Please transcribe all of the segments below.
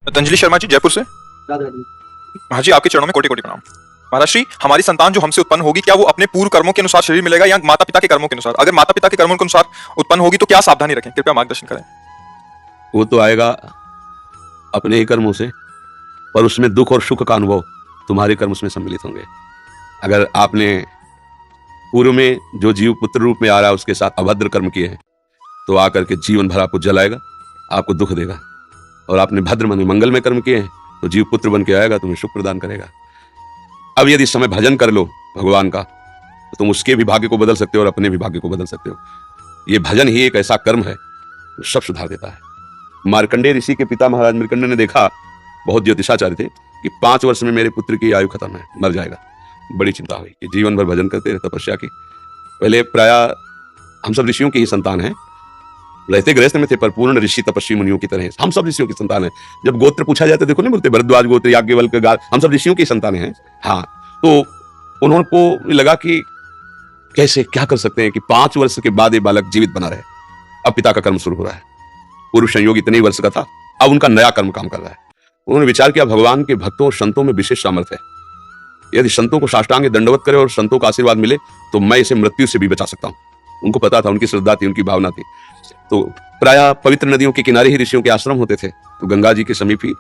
पतंजलि शर्मा जी, जयपुर से। हाँ जी, आपके चरणों में कोटि कोटि प्रणाम। महाराज श्री, हमारी संतान जो हमसे उत्पन्न होगी, क्या वो अपने पूर्व कर्मों के अनुसार शरीर मिलेगा या माता पिता के कर्मों के अनुसार? अगर माता पिता के कर्मों के अनुसार उत्पन्न होगी तो क्या सावधानी रखें, कृपया मार्गदर्शन करें। वो तो आएगा अपने ही कर्मों से, पर उसमें दुख और सुख का अनुभव तुम्हारे कर्म उसमें सम्मिलित होंगे। अगर आपने पूर्व में जो जीव पुत्र रूप में आ रहा है उसके साथ अभद्र कर्म किए हैं तो आकर के जीवन भर आपको जलाएगा, आपको दुख देगा। और आपने भद्र मन मंगल में कर्म किए हैं तो जीव पुत्र बन के आएगा, तुम्हें सुख प्रदान करेगा। अब यदि समय भजन कर लो भगवान का तो तुम उसके भी भाग्य को बदल सकते हो और अपने भी भाग्य को बदल सकते हो। ये भजन ही एक ऐसा कर्म है जो सब सुधार देता है। मार्कंडेय ऋषि के पिता महाराज मार्कंडेय ने देखा, बहुत ज्योतिषाचार्य थे, कि 5 वर्ष में मेरे पुत्र की आयु खत्म है, मर जाएगा। बड़ी चिंता हुई कि जीवन भर भजन करते रहे, तपस्या की। पहले प्राय हम सब ऋषियों की ही संतान है, रहते गृहस्थ में थे पर पूर्ण ऋषि तपस्वी मुनियों की तरह हम सब ऋषियों की संतान है। जब गोत्र पूछा जाता है, देखो नहीं बोलते भरद्वाज गोत्र, याज्ञवल्क्य गार, हम सब ऋषियों की संतान हैं। हाँ, तो उन्होंने को लगा कि कैसे क्या कर सकते हैं कि 5 वर्ष के बाद ये बालक जीवित बना रहे। अब पिता का कर्म शुरू हो रहा है। पूर्व संयोग इतने ही वर्ष का था, अब उनका नया कर्म काम कर रहा है। उन्होंने विचार किया, भगवान के भक्तों और संतों में विशेष सामर्थ्य है। यदि संतों को साष्टांग दंडवत करे और संतों का आशीर्वाद मिले तो मैं इसे मृत्यु से भी बचा सकता हूं। उनको पता था, उनकी श्रद्धा थी, उनकी भावना थी। तो प्राय पवित्र नदियों के किनारे ही ऋषियों के आश्रम होते थे, तो गंगा जी के समीप ही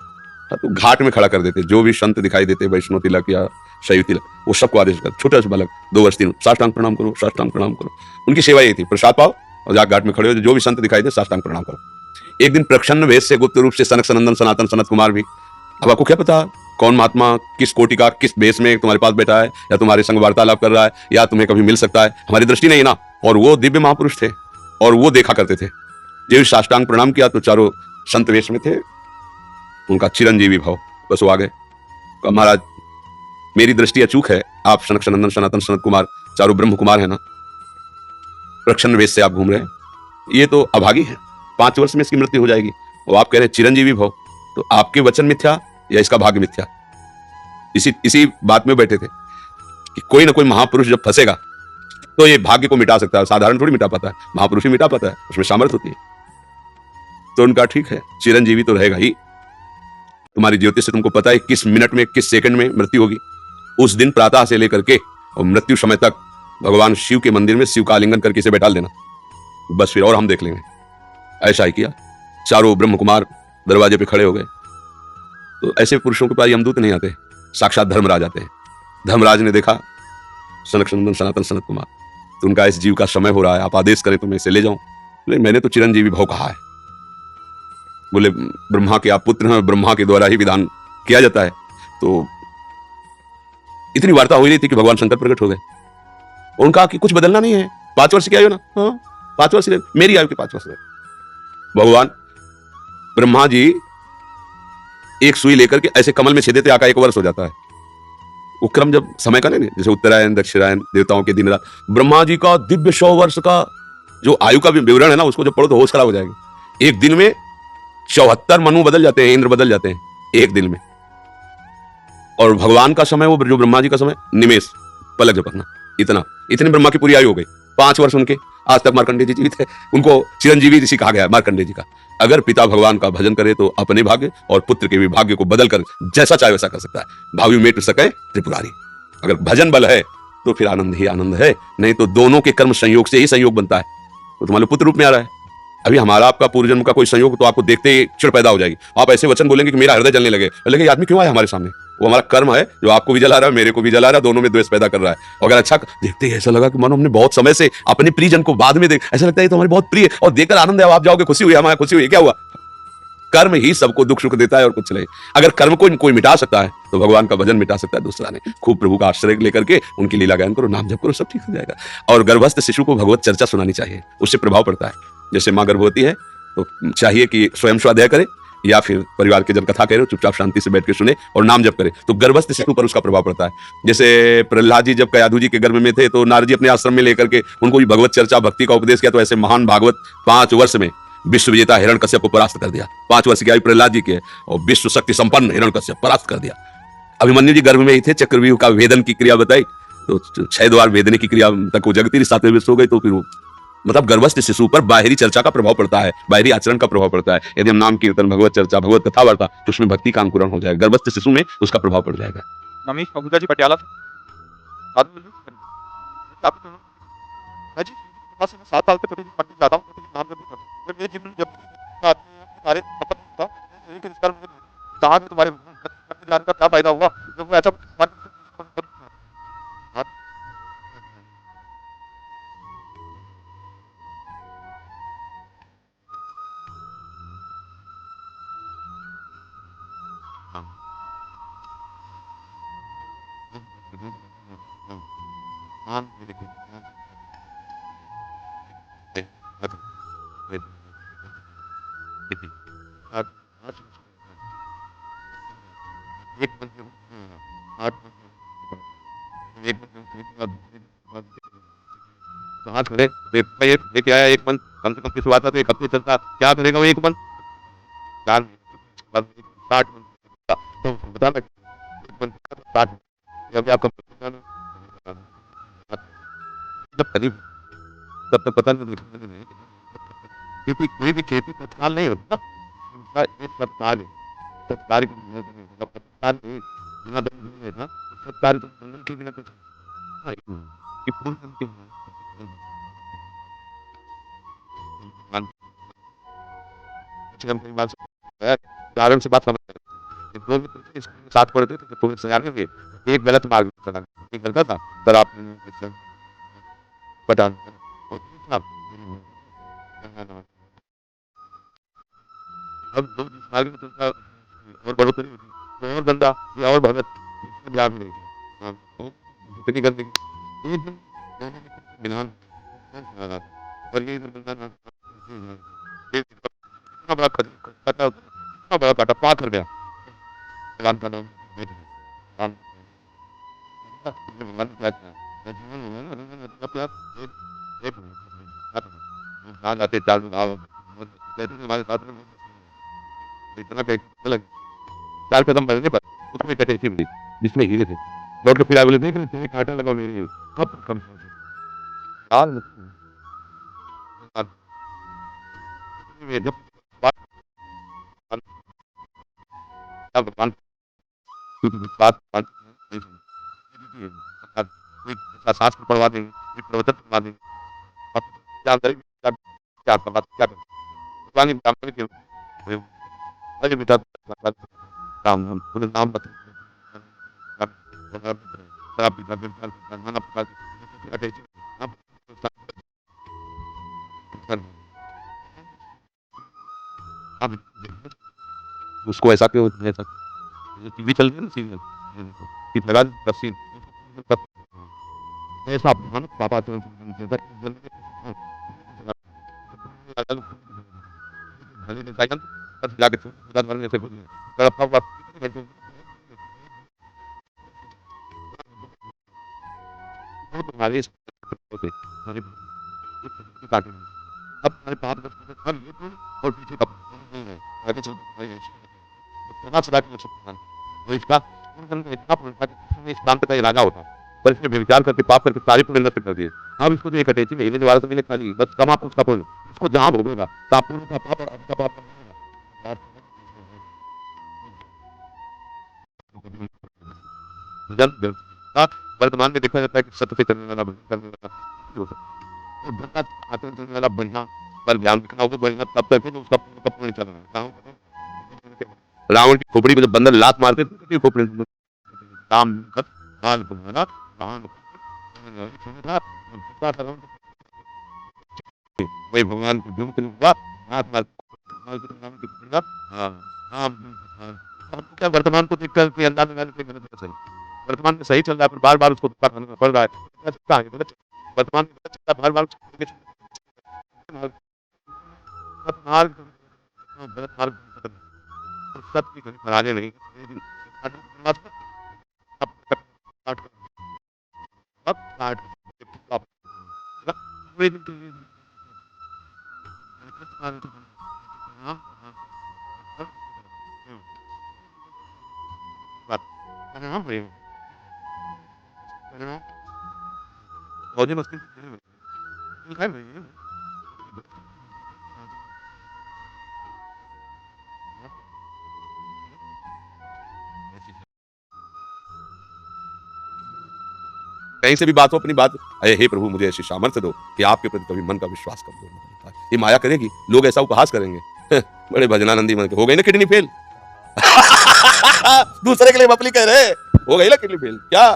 तो घाट में खड़ा कर देते। जो भी संत दिखाई देते, वैष्णव तिलक या शैव तिलक, वो सबको आदेश करते, छोटा सा बालक 2 वर्ष 3, साष्टांग प्रणाम करो, साष्टांग प्रणाम करो। उनकी सेवा ये थी, प्रसाद पाओ और जाकर घाट में खड़े हो, जो भी संत दिखाई दे साष्टांग प्रणाम करो। एक दिन प्रच्छन्न वेश से गुप्त रूप से सनक सनंदन सनातन सनत कुमार भी, अब आपको क्या पता कौन महात्मा किस कोटि का किस वेश में तुम्हारे पास बैठा है, या तुम्हारे संग वार्तालाप कर रहा है, या तुम्हें कभी मिल सकता है, हमारी दृष्टि नहीं ना। और वो दिव्य महापुरुष थे और वो देखा करते थे। जो साष्टांग प्रणाम किया तो चारों संत वेश में थे, उनका चिरंजीवी भाव, बस वो आ गए। महाराज मेरी दृष्टि अचूक है, आप सनक सनंदन सनातन सनत कुमार चारों ब्रह्म कुमार है ना, प्रच्छन्न वेश से आप घूम रहे हैं, ये तो अभागी है, 5 वर्ष में इसकी मृत्यु हो जाएगी। और आप कह रहे हैं चिरंजीवी भाव, तो आपके वचन मिथ्या या इसका भाग्य मिथ्या? इसी बात में बैठे थे कि कोई ना कोई महापुरुष जब फंसेगा तो ये भाग्य को मिटा सकता है, साधारण थोड़ी मिटा पाता है, महापुरुष ही मिटा पाता है, उसमें सामर्थ्य होती है। तो उनका ठीक है, चिरंजीवी तो रहेगा ही। तुम्हारी ज्योतिष से तुमको पता है किस मिनट में किस सेकंड में मृत्यु होगी। उस दिन प्रातः से लेकर के और मृत्यु समय तक भगवान शिव के मंदिर में शिव का आलिंगन करके इसे बैठा देना, बस फिर और हम देख लेंगे। ऐसा ही किया, चारों ब्रह्म कुमार दरवाजे पे खड़े हो गए। तो ऐसे पुरुषों के पास यमदूत नहीं आते, साक्षात धर्मराज आते हैं। धर्मराज ने देखा सनक सनंदन सनातन सनत कुमार, तो उनका इस जीव का समय हो रहा है, आप आदेश करें तो मैं इसे ले जाऊं। बोले मैंने तो चिरंजीवी भाव कहा है। बोले ब्रह्मा के आप पुत्र हैं, ब्रह्मा के द्वारा ही विधान किया जाता है। तो इतनी वार्ता हो रही थी कि भगवान शंकर प्रकट हो गए। उनका कि कुछ बदलना नहीं है, 5 वर्ष की आयु ना, हाँ 5 वर्ष, मेरी आयु के 5 वर्ष। भगवान ब्रह्मा जी एक सुई लेकर के ऐसे कमल में छेदते, आका 1 वर्ष हो जाता है। वो क्रम जब समय का नहीं, जैसे उत्तरायण दक्षिणायन देवताओं के दिन रात, ब्रह्मा जी का दिव्य 100 वर्ष का जो आयु का विवरण है ना, उसको जब पढ़ो तो होश खराब हो जाएगी। एक दिन में 74 मनु बदल जाते हैं, इंद्र बदल जाते हैं एक दिन में। और भगवान का समय, वो जो ब्रह्मा जी का समय, निमेष, पलक झपकना, इतने ब्रह्मा की पूरी आयु हो गई। 5 वर्ष उनके, आज तक मार्कंडेय जी जीवित है, उनको चिरंजीवी ऋषि कहा गया है मार्कंडेय जी का। अगर पिता भगवान का भजन करे तो अपने भाग्य और पुत्र के भी भाग्य को बदल कर जैसा चाहे वैसा कर सकता है। भावी मेट सके त्रिपुरारी। अगर भजन बल है तो फिर आनंद ही आनंद है, नहीं तो दोनों के कर्म संयोग से ही संयोग बनता है। तो तुम्हारे पुत्र रूप में आ रहा है। अभी हमारा आपका पूर्व जन्म का कोई संयोग तो आपको देखते ही चिड़ पैदा हो जाएगी। आप ऐसे वचन बोलेंगे कि मेरा हृदय जलने लगे, ये आदमी क्यों आया हमारे सामने? वो हमारा कर्म है जो आपको भी जला रहा है, मेरे को भी जला रहा है, दोनों में द्वेष पैदा कर रहा है। अगर अच्छा देखते ही ऐसा लगा कि मानो हमने बहुत समय से अपने प्रियजन को बाद में देख, ऐसा लगता है तो हमारे बहुत प्रिय, और देखकर आनंद है, आप जाओगे खुशी हुई, हमारा खुशी हुई, क्या हुआ? कर्म ही सबको दुख सुख देता है और कुछ नहीं। अगर कर्म को कोई मिटा सकता है तो भगवान का भजन मिटा सकता है, दूसरा नहीं। खूब प्रभु का आश्रय लेकर के उनकी लीला गायन करो, नाम जप करो, सब ठीक हो जाएगा। और गर्भस्थ शिशु को भगवत चर्चा सुनानी चाहिए, उससे प्रभाव पड़ता है। जैसे माँ गर्भवती है तो चाहिए कि स्वयं स्वाध्याय करे या फिर परिवार के जन कथा कह रहे हो चुपचाप शांति से बैठ के सुने और नाम जप करे, तो गर्भस्थ शिशु पर उसका प्रभाव पड़ता है। जैसे प्रहलाद जी जब कयाधु जी के गर्भ में थे तो नारद जी अपने आश्रम में लेकर के उनको भी भगवत चर्चा भक्ति का उपदेश किया। तो ऐसे महान भागवत 5 वर्ष में विश्व विजेता हिरण्यकश्यप को परास्त कर दिया। 5 वर्ष की आयु प्रहलाद जी के, और विश्व शक्ति संपन्न हिरण्यकश्यप परास्त कर दिया। अभिमन्यु जी गर्भ में ही थे, चक्रव्यूह का भेदन की क्रिया बताई तो 6 द्वार भेदने की क्रिया तक वो जगती रही, 7वें विश्व हो गई तो फिर वो मतलब गर्भस्थ शिशु पर बाहरी चर्चा का प्रभाव पड़ता है, बाहरी आचरण का प्रभाव पड़ता है। यदि हम नाम कीर्तन, भगवत चर्चा, भगवत कथा वार्ता, तो उसमें भक्ति का अंकुरण हो जाएगा, गर्भस्थ शिशु में उसका प्रभाव पड़ जाएगा। नमीश महुदा जी पटियाला से। आपको मैं जी पास मैं 7 साल से प्रतिदिन पढ़ने जाता हूँ, प्रतिदिन नाम जप करता हूँ। मेरे जीवन में जब सारे सफल होता एक रिश्ता मुझे कहा कि तुम्हारे जाने का क्या फायदा हुआ जब वो ऐसा हाथ खड़े लेके आया एक मन कम से कम किस बात था तो एक हफ्ते चलता क्या करेगा वो एक मन 60 तो बता लग एक मन 60 जब आप जब करीब तब तक पता नहीं क्योंकि कोई भी खेती तत्काल नहीं होती ना एक तत्काल है तत्काल तत्काल बिना है ना तत्काल तो बिना तो कि पूर्ण के हम कई बार उदाहरण से बात समझ दो मित्र साथ पढ़ते थे तो सजाने में एक गलत मार्ग चला एक गलत था पर आपने पता अब दो मार्ग में चलता और बढ़ोतरी होती और गंदा या और भगत पंजाब में हाँ तो इतनी गंदगी एक दिन बिनान और ये इतना बड़ा कटा इतना बड़ा काटा 5 रुपया राम का नाम राम मन ना जाते चालू आओ हमारे साथ इतना अलग 4 कदम बढ़ने पर उसमें कटे थी मिली जिसमें हीरे थे लौट के फिर आगे बोले देख रहे थे कांटा लगा मेरे अब कम हाल में जब बात बात बात कोई सांस पड़वा देंगे कोई प्रवचन पढ़वा देंगे अब जानकारी क्या बात क्या पानी जानकारी के अरे बेटा राम नाम पूरे नाम बता आप पिता नाना प्रकार अटैच अब अब उसको ऐसा क्यों ऐसा टीवी चल रही है ना सीरियल कि लगा तफसील ऐसा ना पापा तो जाके से तुम्हारी हमारी काटे अब हमारे पास हर ये और पीछे का आगे चल इतना चला के वो इसका इतना इस प्रांत का इलाका होता पर इसने विचार करके पाप करके सारी पुण्य नष्ट कर दिए अब इसको जो एक अटैची में हिलने वाला तो मैंने खाली बस कमा उसका पुण्य उसको जहाँ भोगेगा तापुर का पाप और आपका पाप जन वर्तमान में देखा जाता है कि सत्य से चलने वाला करने वाला आचरण करने वाला बढ़िया पर ध्यान रखना होगा बढ़िया तब तक है उसका पुण्य चल रहा है रावण की खोपड़ी में जब बंदर लात मारते थे खोपड़ी राम काल तुम्हारा राम वही भगवान को झुम हुआ हाथ मार क्या वर्तमान को देखकर कोई अंदाज लगाने से गलत सही वर्तमान में सही चल रहा है पर बार बार उसको पड़ रहा है वर्तमान में गलत चल रहा है बार बार मार्ग गलत मार्ग सत्य की फराने नहीं मौजे मस्ती कहीं से भी बात हो अपनी बात, अरे हे प्रभु मुझे ऐसी सामर्थ्य दो कि आपके प्रति कभी मन का विश्वास कमजोर न हो पाए। ये माया करेगी, लोग ऐसा उपहास करेंगे बड़े भजनानंदी मन के, हो गई ना किडनी फेल दूसरे के लिए बपली कह रहे, हो गई ना किडनी फेल क्या?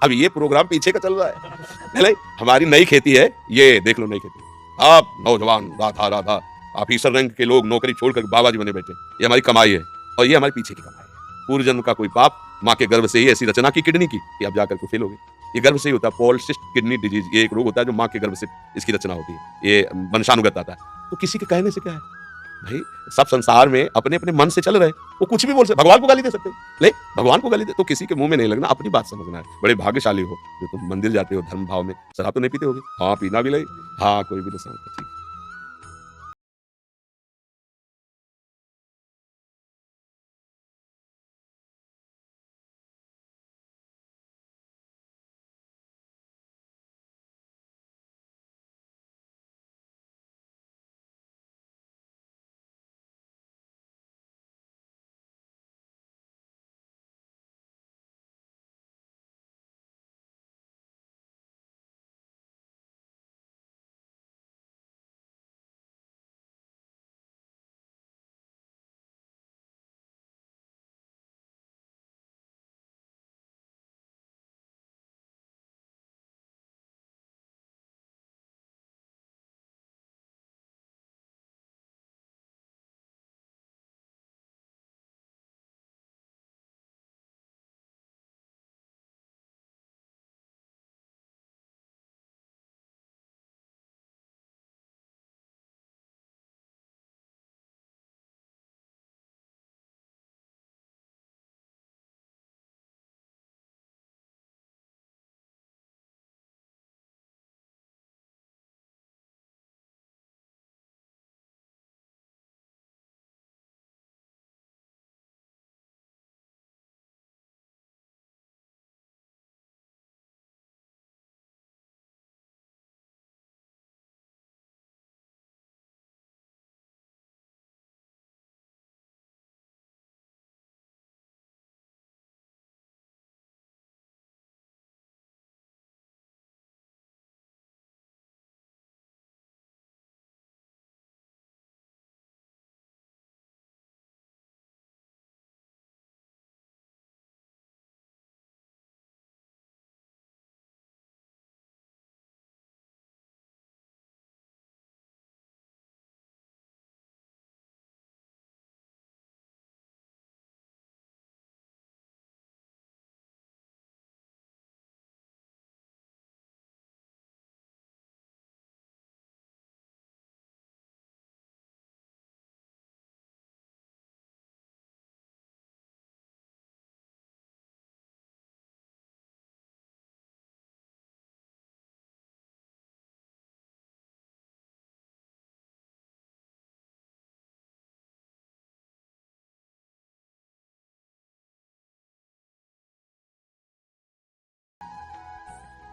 अब ये प्रोग्राम पीछे का चल रहा है नहीं? हमारी नई खेती है, ये देख लो नई खेती। आप नौजवान राधा राधा ऑफिसर रैंक के लोग नौकरी छोड़कर बाबा जी बने बैठे, ये हमारी कमाई है और ये हमारे पीछे की कमाई है। पूर्व जन्म का कोई पाप, माँ के गर्भ से ही ऐसी रचना की किडनी की कि अब जाकर के फेल हो गई। ये गर्भ से ही होता है, पॉलिसिस्टिक किडनी डिजीज, ये एक रोग होता है जो माँ के गर्भ से इसकी रचना होती है, ये वंशानुगत आता है। तो किसी के कहने से क्या है भाई, सब संसार में अपने अपने मन से चल रहे, वो कुछ भी बोल सकते, भगवान को गाली दे सकते, ले भगवान को गाली दे, तो किसी के मुंह में नहीं लगना, अपनी बात समझना है। बड़े भाग्यशाली हो जो तुम मंदिर जाते हो धर्म भाव में। शराब तो नहीं पीते होगे? हाँ पीना भी नहीं, हाँ कोई भी नहीं समझता, ठीक है।